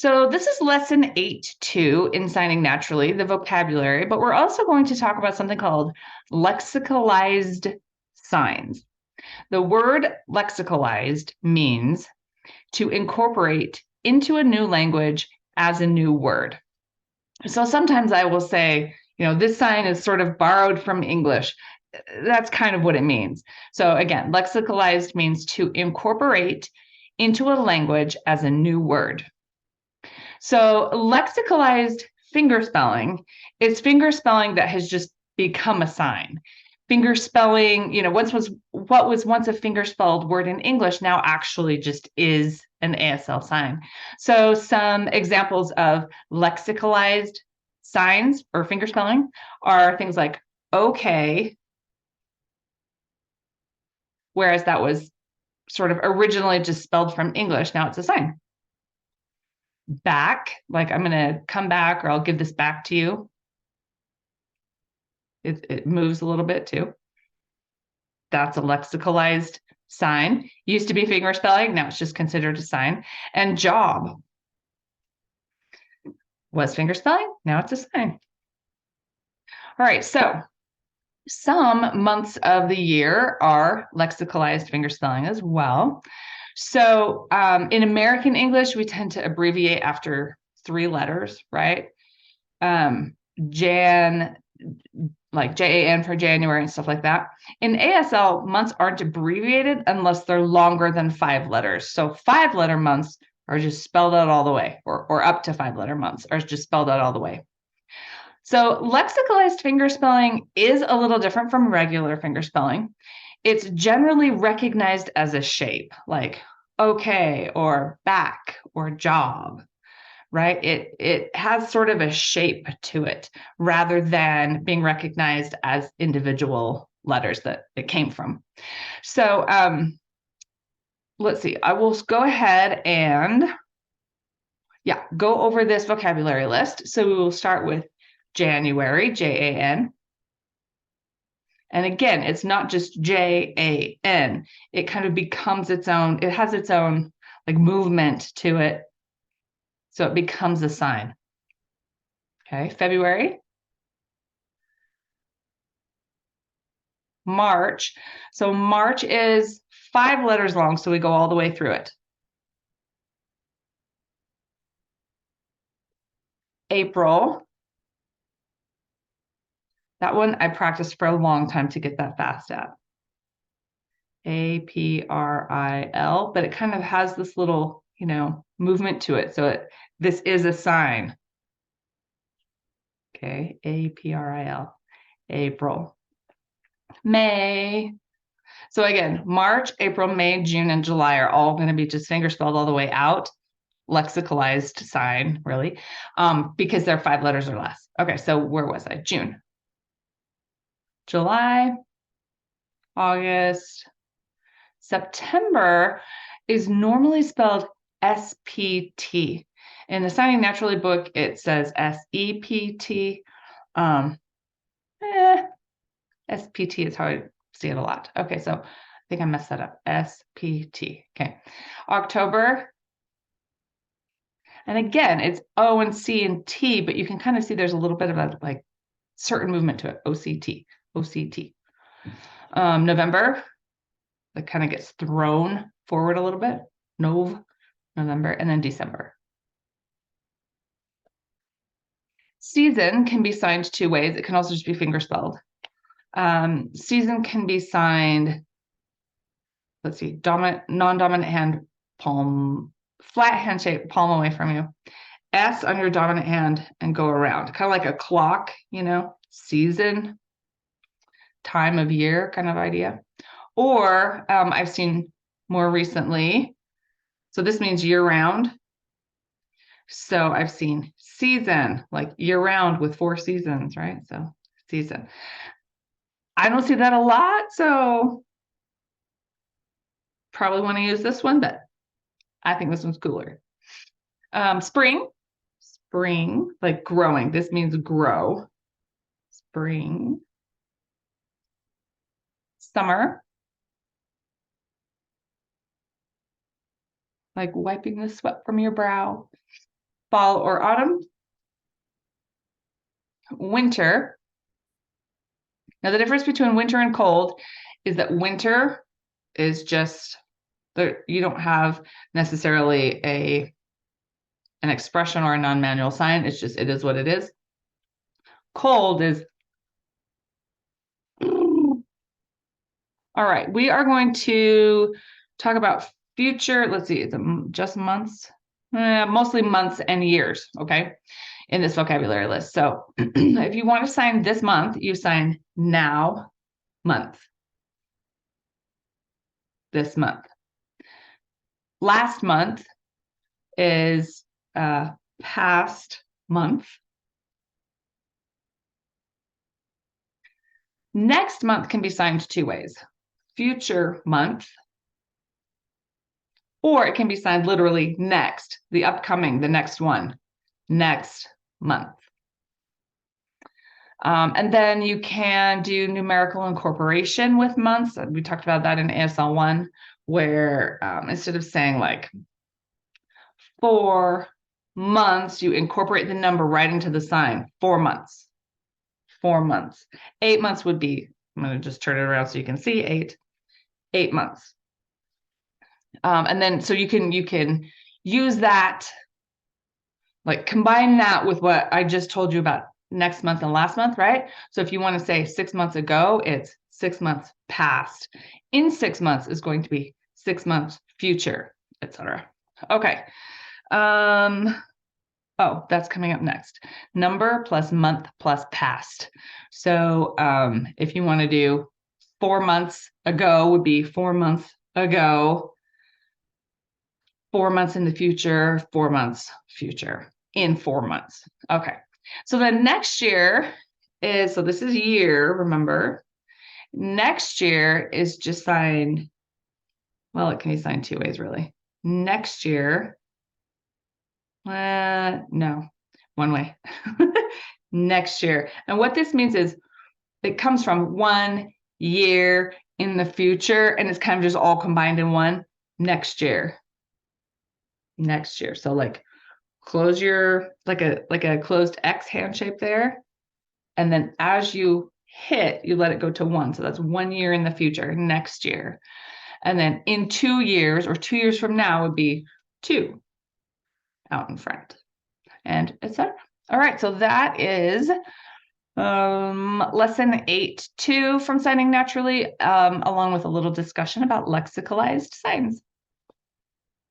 So this is lesson 8.2 in signing naturally, the vocabulary, but we're also going to talk about something called lexicalized signs. The word lexicalized means to incorporate into a new language as a new word. So sometimes I will say, this sign is sort of borrowed from English. That's kind of what it means. So again, lexicalized means to incorporate into a language as a new word. So lexicalized fingerspelling is fingerspelling that has just become a sign. Fingerspelling, what was once a fingerspelled word in English now actually just is an ASL sign. So some examples of lexicalized signs or fingerspelling are things like okay, whereas that was sort of originally just spelled from English, now it's a sign. Back, like I'm going to come back or I'll give this back to you. It moves a little bit too. That's a lexicalized sign. Used to be fingerspelling, now it's just considered a sign. And job was fingerspelling, now it's a sign. All right, so some months of the year are lexicalized fingerspelling as well. So in American English, we tend to abbreviate after 3 letters, right? Jan, like JAN for January and stuff like that. In ASL, months aren't abbreviated unless they're longer than 5 letters. So 5-letter months are just spelled out all the way, or up to 5-letter months are just spelled out all the way. So lexicalized fingerspelling is a little different from regular fingerspelling. It's generally recognized as a shape, like okay, or back, or job, right? It has sort of a shape to it rather than being recognized as individual letters that it came from. So let's see, I will go ahead and go over this vocabulary list. So we will start with January, Jan. And again, it's not just Jan. It kind of becomes its own, it has its own like movement to it. So it becomes a sign. Okay, February. March. So March is 5 letters long, so we go all the way through it. April. That one I practiced for a long time to get that fast at. April, but it kind of has this little, movement to it. So this is a sign. Okay, April, April. May. So again, March, April, May, June, and July are all going to be just fingerspelled all the way out. Lexicalized sign, really, because they're 5 letters or less. Okay, so where was I? June, July, August, September is normally spelled SPT. In the Signing Naturally book, it says SEPT. SPT is how I see it a lot. Okay, so I think I messed that up. SPT. Okay, October. And again, it's O and C and T, but you can kind of see there's a little bit of a like certain movement to it. OCT, OCT. November, that kind of gets thrown forward a little bit. November, and then December. Season can be signed 2 ways. It can also just be fingerspelled. Season can be signed, let's see, non-dominant hand, palm, flat hand shape, palm away from you. S on your dominant hand and go around, kind of like a clock, season, time of year kind of idea. Or I've seen more recently, so this means year round. So I've seen season, like year round with 4 seasons, right? So season. I don't see that a lot, so probably want to use this one, but I think this one's cooler. Spring, like growing. This means grow. Spring. Summer, like wiping the sweat from your brow. fall or autumn. Winter. Now, the difference between winter and cold is that winter is just there, you don't have necessarily an expression or a non-manual sign. It's just, it is what it is. Cold is, all right, we are going to talk about future. Let's see, is it just months? Mostly months and years, okay, in this vocabulary list. So if you want to sign this month, you sign now month. This month. Last month is past month. Next month can be signed two ways. Future month, or it can be signed literally next, the upcoming, the next one, next month. And then you can do numerical incorporation with months. We talked about that in ASL 1, where instead of saying like 4 months, you incorporate the number right into the sign, 4 months. 4 months. 8 months would be, I'm going to just turn it around so you can see 8 months. And then so you can use that, like combine that with what I just told you about next month and last month, right? So if you want to say 6 months ago, it's 6 months past. In 6 months is going to be 6 months future, etc. Okay. Oh, that's coming up next. Number plus month plus past. So if you want to do 4 months ago would be 4 months ago. 4 months in the future, 4 months future, in 4 months. Okay. So then next year is, so this is year, remember. Next year is just signed, well, it can be signed two ways, really. Next year, no, one way. Next year. And what this means is it comes from 1 year in the future, and it's kind of just all combined in one. Next year. Next year. So like close your, like a closed X hand shape there. And then as you hit, you let it go to 1. So that's 1 year in the future, next year. And then in 2 years or 2 years from now would be 2 out in front, and etc. All right, so that is lesson 8.2 from signing naturally, along with a little discussion about lexicalized signs.